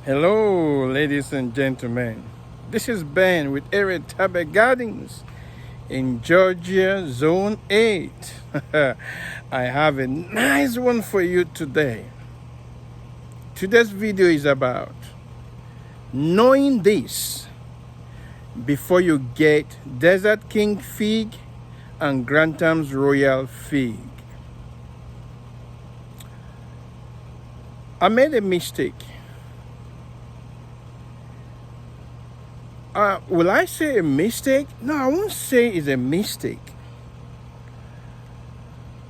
Hello, ladies and gentlemen. This is Ben with Eretabe Gardens in Georgia, Zone 8. I have a nice one for you today. Today's video is about knowing this before you get Desert King fig and Grantham's Royal fig. I made a mistake. Will I say a mistake? No, I won't say it's a mistake.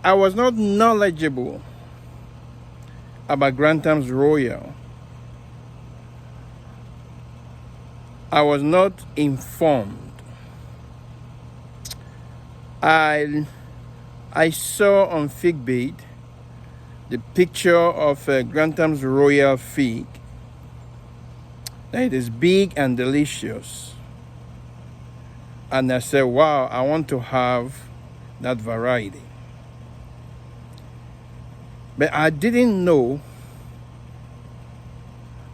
I was not knowledgeable about Grantham's Royal. I was not informed. I saw on Figbait the picture of Grantham's Royal fig. It is big and delicious. And I said, wow, I want to have that variety. But I didn't know,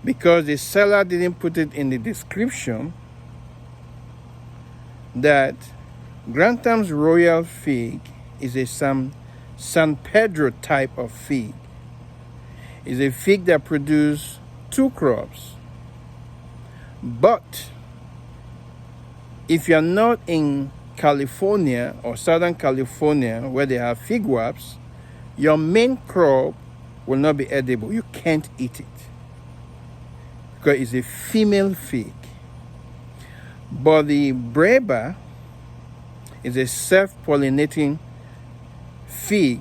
because the seller didn't put it in the description, that Grantham's Royal fig is a San Pedro type of fig. It's a fig that produces two crops. But if you're not in California or Southern California where they have fig wraps, your main crop will not be edible. You can't eat it because it's a female fig. But the Breba is a self-pollinating fig.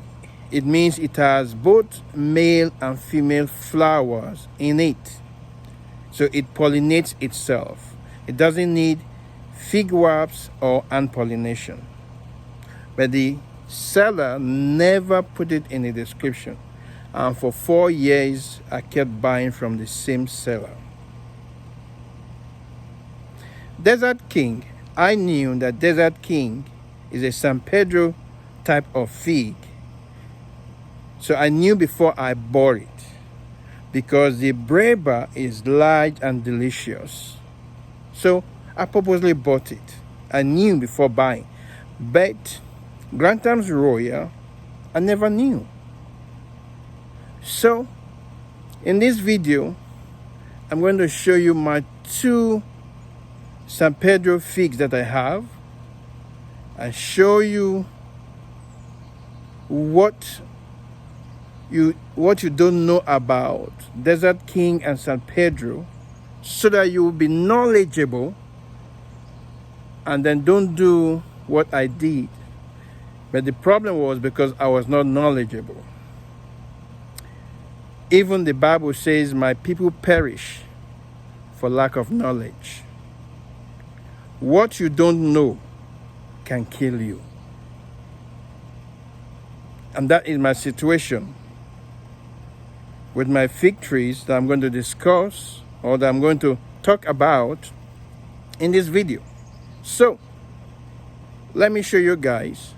It means it has both male and female flowers in it. So it pollinates itself. It doesn't need fig wraps or ant pollination. But the seller never put it in the description. And for 4 years, I kept buying from the same seller. Desert King, I knew that Desert King is a San Pedro type of fig. So I knew before I bought it, because the Breba is large and delicious. So I purposely bought it. I knew before buying. But Grantham's Royal, I never knew. So in this video, I'm going to show you my 2 San Pedro figs that I have, and show you what you don't know about Desert King and San Pedro, so that you will be knowledgeable and then don't do what I did. But the problem was because I was not knowledgeable. Even the Bible says, my people perish for lack of knowledge. What you don't know can kill you. And that is my situation with my fig trees that I'm going to discuss, or that I'm going to talk about in this video. So let me show you guys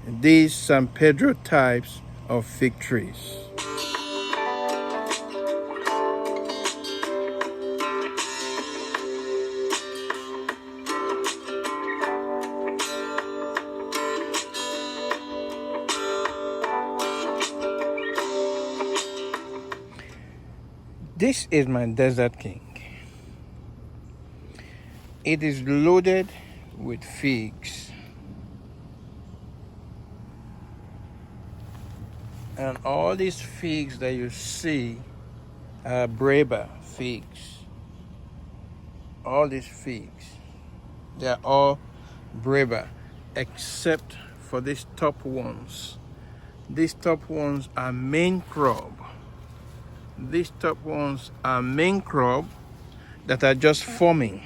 these San Pedro types of fig trees. This is my Desert King. It is loaded with figs. And all these figs that you see are Breba figs. All these figs, they are all Breba, except for these top ones. These top ones are main crop. These top ones are main crop that are just forming.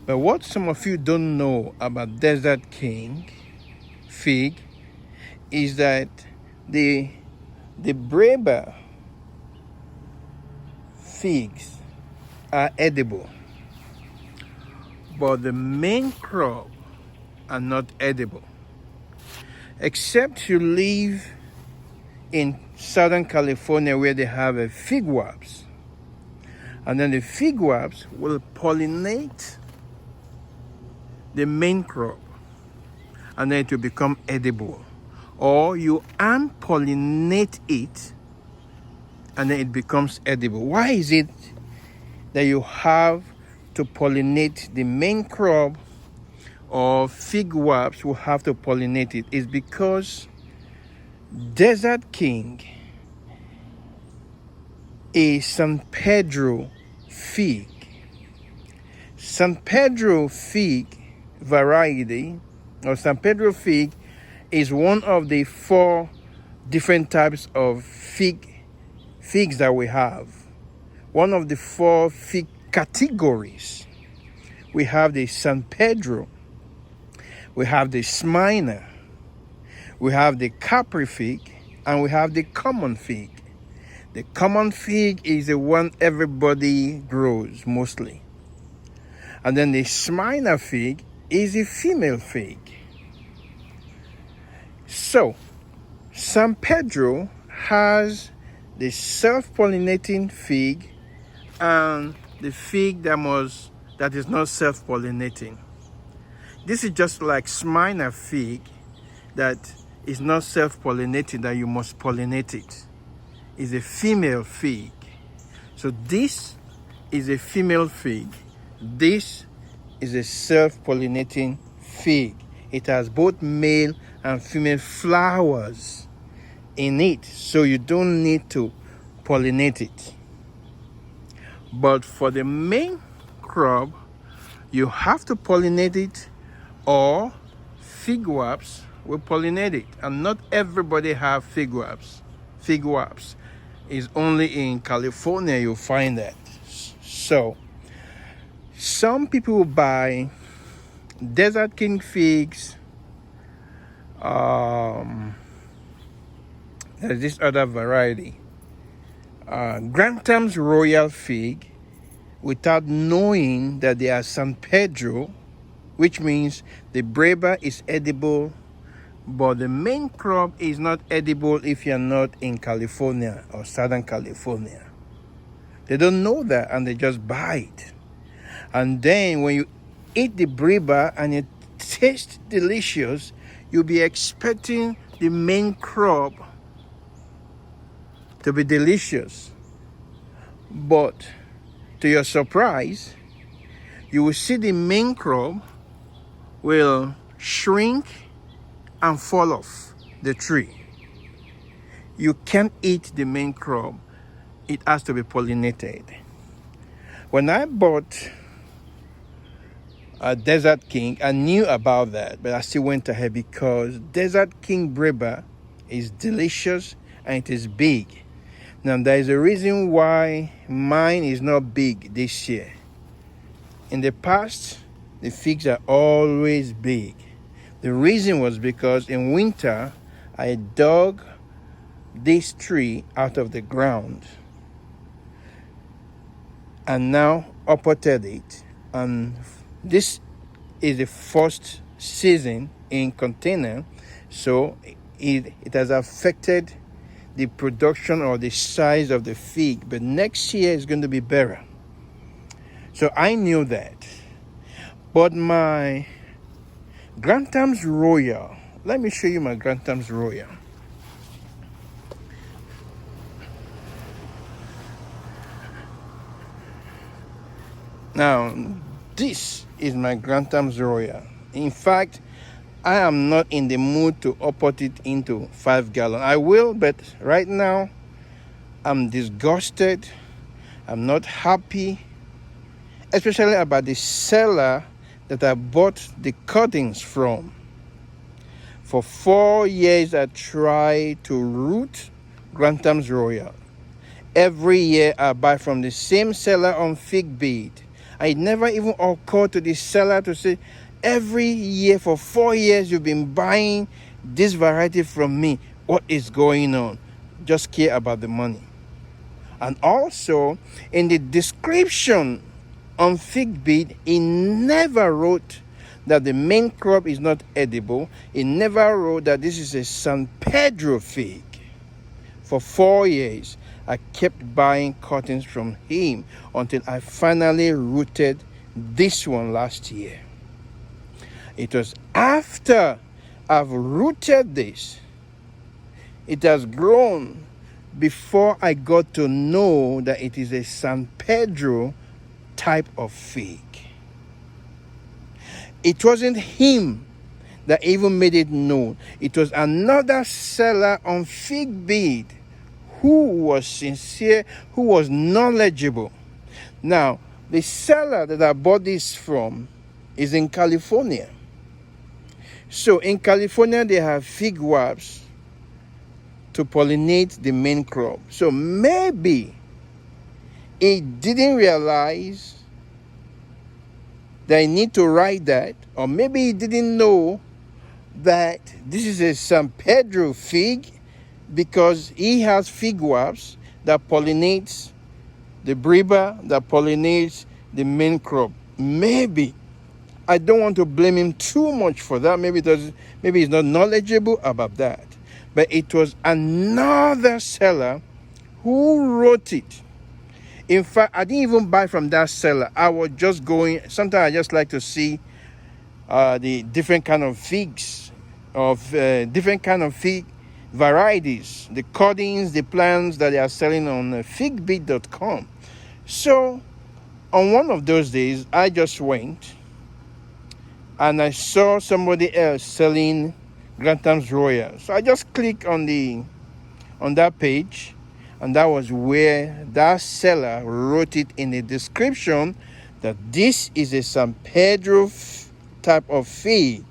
But what some of you don't know about Desert King fig is that the Breba figs are edible, but the main crop are not edible, except you live in Southern California where they have a fig wasps. And then the fig wasps will pollinate the main crop, and then it will become edible. Or you unpollinate it, and then it becomes edible. Why is it that you have to pollinate the main crop, or fig wasps will have to pollinate it? It's because Desert King is San Pedro fig. San Pedro fig variety, or San Pedro fig, is one of the 4 different types of figs that we have. One of the 4 fig categories. We have the San Pedro, we have the Smyrna, we have the Capri fig, and we have the common fig. The common fig is the one everybody grows mostly. And then the Smyrna fig is a female fig. So, San Pedro has the self-pollinating fig and the fig that is not self-pollinating. This is just like Smyrna fig that is not self-pollinating, that you must pollinate it. Is a female fig. So this is a female fig. This is a self-pollinating fig. It has both male and female flowers in it, so you don't need to pollinate it. But for the main crop, you have to pollinate it, or fig wasps will pollinate it. And not everybody have fig wasps. Fig wasps is only in California you'll find that. So some people buy Desert King figs. There's this other variety, Grantham's Royal Fig, without knowing that they are San Pedro, which means the breba is edible, but the main crop is not edible if you're not in California or Southern California. They don't know that, and they just buy it. And then when you eat the breba and it tastes delicious, you'll be expecting the main crop to be delicious. But to your surprise, you will see the main crop will shrink and fall off the tree. You can't eat the main crop. It has to be pollinated. When I bought a Desert King, I knew about that, but I still went ahead because Desert King breba is delicious and it is big. Now, there is a reason why mine is not big this year. In the past, the figs are always big. The reason was because in winter, I dug this tree out of the ground and now uprooted it. And this is the first season in container, so it has affected the production or the size of the fig, but next year is going to be better. So I knew that. But my Grantham's Royal, let me show you my Grantham's Royal. Now, this is my Grantham's Royal. In fact, I am not in the mood to uproot it into 5 gallon. I will, but right now, I'm disgusted. I'm not happy, especially about the seller that I bought the cuttings from. For 4 years, I tried to root Grantham's Royal. Every year, I buy from the same seller on fig bead. I never even occurred to the seller to say, every year for 4 years, you've been buying this variety from me. What is going on? Just care about the money. And also, in the description on fig bead, he never wrote that the main crop is not edible. He never wrote that this is a San Pedro fig. For 4 years, I kept buying cuttings from him until I finally rooted this one last year. It was after I've rooted this, it has grown before I got to know that it is a San Pedro type of fig. It wasn't him that even made it known. It was another seller on Figbid who was sincere, who was knowledgeable. Now, the seller that I bought this from is in California. So in California, they have fig wasps to pollinate the main crop. So maybe he didn't realize that I need to write that, or maybe he didn't know that this is a San Pedro fig because he has fig wasps that pollinates the breba, that pollinates the main crop. Maybe. I don't want to blame him too much for that. Maybe he's not knowledgeable about that. But it was another seller who wrote it. In fact, I didn't even buy from that seller. I was just going. Sometimes I just like to see the different kind of figs, different kind of fig varieties, the cuttings, the plants that they are selling on figbit.com. So on one of those days, I just went and I saw somebody else selling Grantham's Royal. So I just clicked on that page, and that was where that seller wrote it in the description that this is a San Pedro type of fig,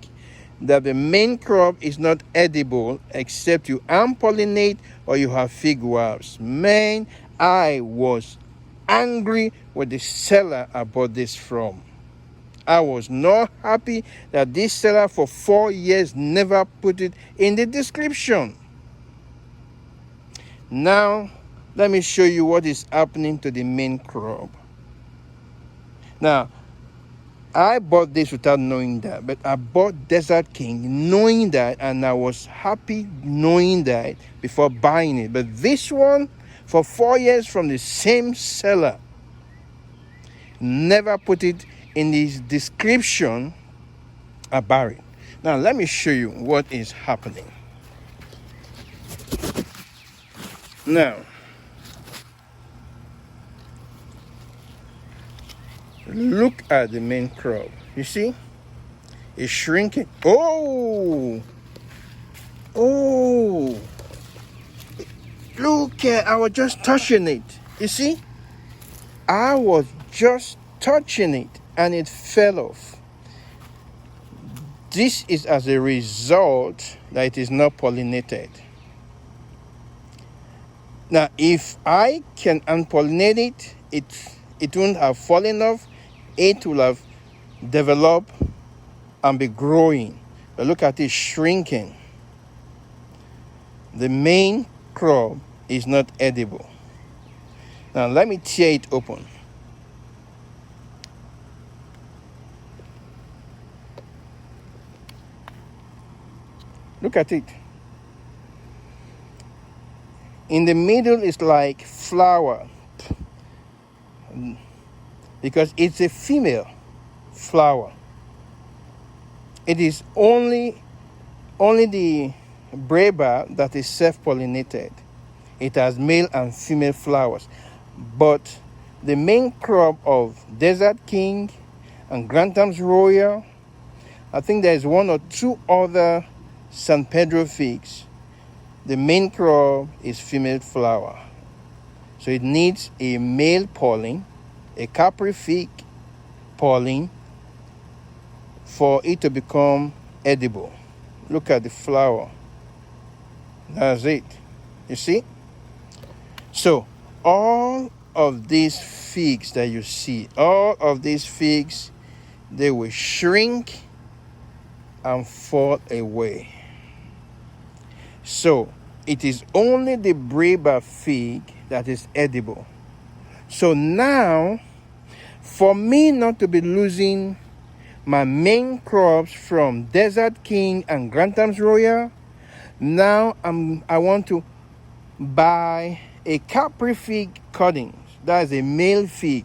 that the main crop is not edible except you pollinate or you have fig wasps. Man, I was angry with the seller I bought this from. I was not happy that this seller for 4 years never put it in the description. Now, let me show you what is happening to the main crop. Now, I bought this without knowing that, but I bought Desert King knowing that, and I was happy knowing that before buying it. But this one, for 4 years from the same seller, never put it in his description about it. Now, let me show you what is happening. Now, look at the main crop. You see? It's shrinking. Oh! Look at, I was just touching it. You see? I was just touching it and it fell off. This is as a result that it is not pollinated. Now, if I can unpollinate it, it won't have fallen off. It will have developed and be growing. But look at it shrinking. The main crop is not edible. Now, let me tear it open. Look at it. In the middle is like flower, because it's a female flower. It is only the breba that is self-pollinated. It has male and female flowers. But the main crop of Desert King and Grantham's Royal, I think there is one or two other San Pedro figs, the main crop is female flower. So it needs a male pollen, a Capri fig pollen, for it to become edible. Look at the flower. That's it. You see? So all of these figs that you see, all of these figs, they will shrink and fall away. So it is only the breba fig that is edible. So now, for me not to be losing my main crops from Desert King and Grantham's Royal, now I want to buy a Capri fig cuttings. That is a male fig.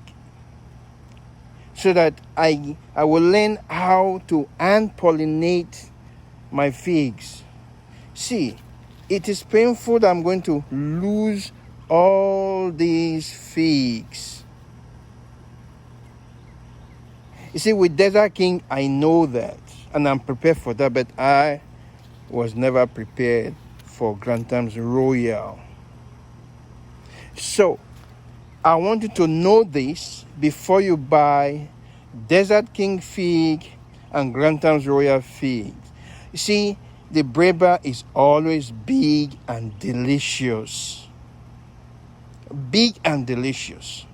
So that I will learn how to hand pollinate my figs. See, it is painful that I'm going to lose all these figs. You see, with Desert King, I know that, and I'm prepared for that, but I was never prepared for Grantham's Royal. So, I want you to know this before you buy Desert King fig and Grantham's Royal fig. You see, the Breba is always big and delicious. Big and delicious.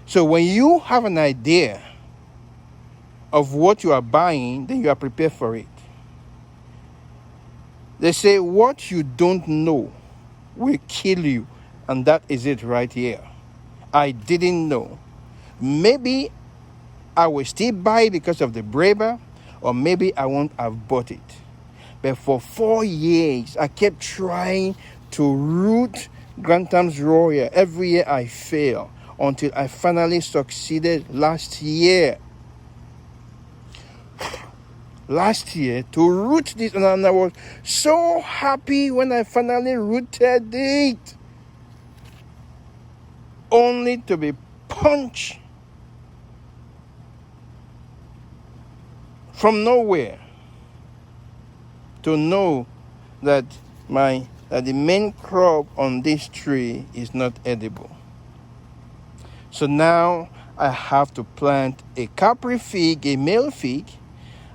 So when you have an idea of what you are buying, then you are prepared for it. They say what you don't know will kill you, and that is it right here. I didn't know. Maybe I will still buy it because of the Breba, or maybe I won't have bought it. But for 4 years, I kept trying to root Grantham's Royal. Every year I fail until I finally succeeded last year. Last year to root this, and I was so happy when I finally rooted it. Only to be punched from nowhere to know that the main crop on this tree is not edible. So now I have to plant a Capri fig, a male fig,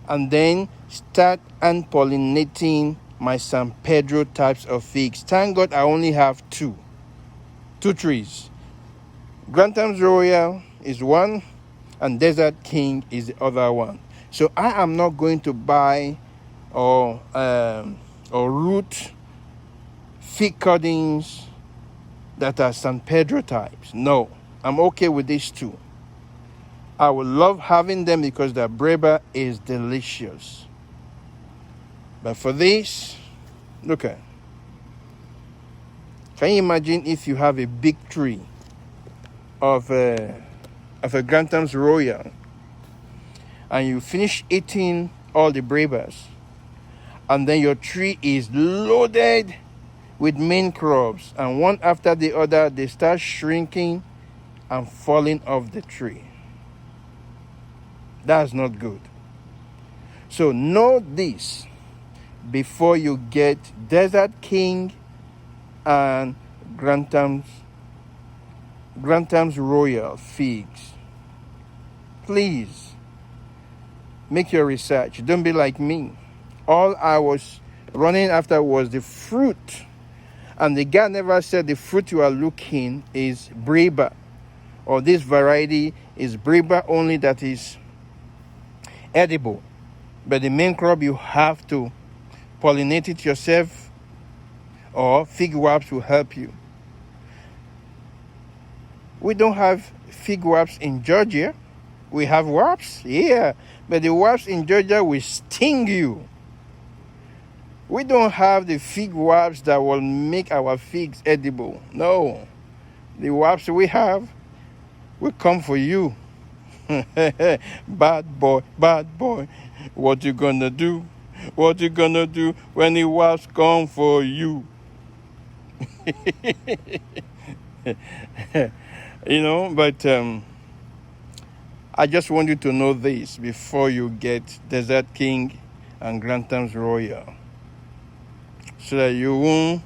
and then start pollinating my San Pedro types of figs. Thank God I only have two trees. Grantham's Royal is one, and Desert King is the other one. So I am not going to buy or root fig cuttings that are San Pedro types. No, I'm okay with these two. I would love having them because the Breba is delicious. But for this, look at. Can you imagine if you have a big tree of a Grantham's Royal and you finish eating all the Brebas, and then your tree is loaded with main crops, and one after the other they start shrinking and falling off the tree. That's not good. So know this before you get Desert King and Grantham's Royal figs. Please make your research. Don't be like me. All I was running after was the fruit. And the guy never said the fruit you are looking is Breba, or this variety is Breba only that is edible. But the main crop, you have to pollinate it yourself, or fig wraps will help you. We don't have fig wraps in Georgia. We have wraps, yeah, but the wraps in Georgia will sting you. We don't have the fig wraps that will make our figs edible. No, the wraps we have will come for you. Bad boy, what you gonna do? What you gonna do when the wraps come for you? But I just want you to know this before you get Desert King and Grantham's Royal, so that you won't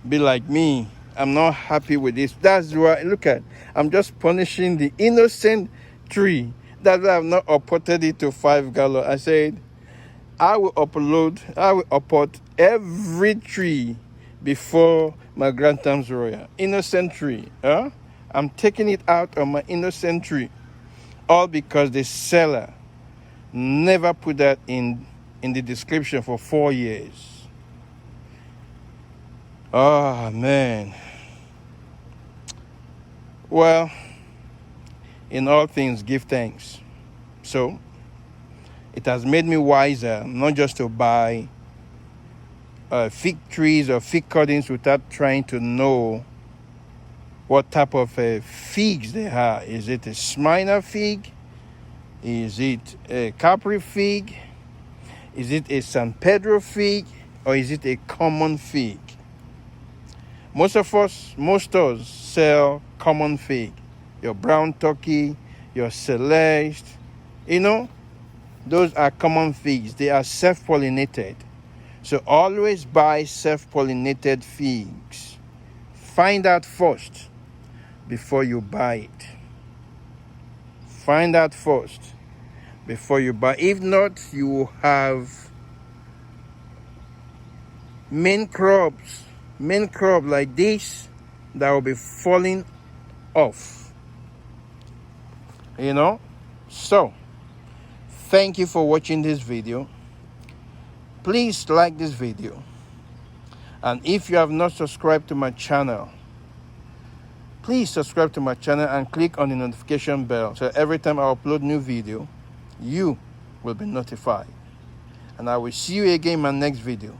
be like me. I'm not happy with this. That's why, look at, I'm just punishing the innocent tree. That's why I've not uploaded it to 5 gallon. I said, I will upload every tree before my Grantham's Royal. Innocent tree. I'm taking it out of my innocent tree. All because the seller never put that in the description for 4 years. Oh, man. Well, in all things, give thanks. So, it has made me wiser not just to buy fig trees or fig cuttings without trying to know what type of figs they are. Is it a Smyrna fig? Is it a Capri fig? Is it a San Pedro fig? Or is it a common fig? Most stores sell common fig. Your brown turkey, your celeste, those are common figs. They are self-pollinated. So always buy self-pollinated figs. Find out first before you buy it. Find out first before you buy. If not, you will have main crop like this that will be falling off. So thank you for watching this video. Please like this video, and if you have not subscribed to my channel, please subscribe to my channel and click on the notification bell, so every time I upload new video, you will be notified. And I will see you again in my next video.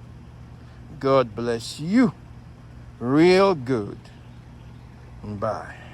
God bless you real good. Bye.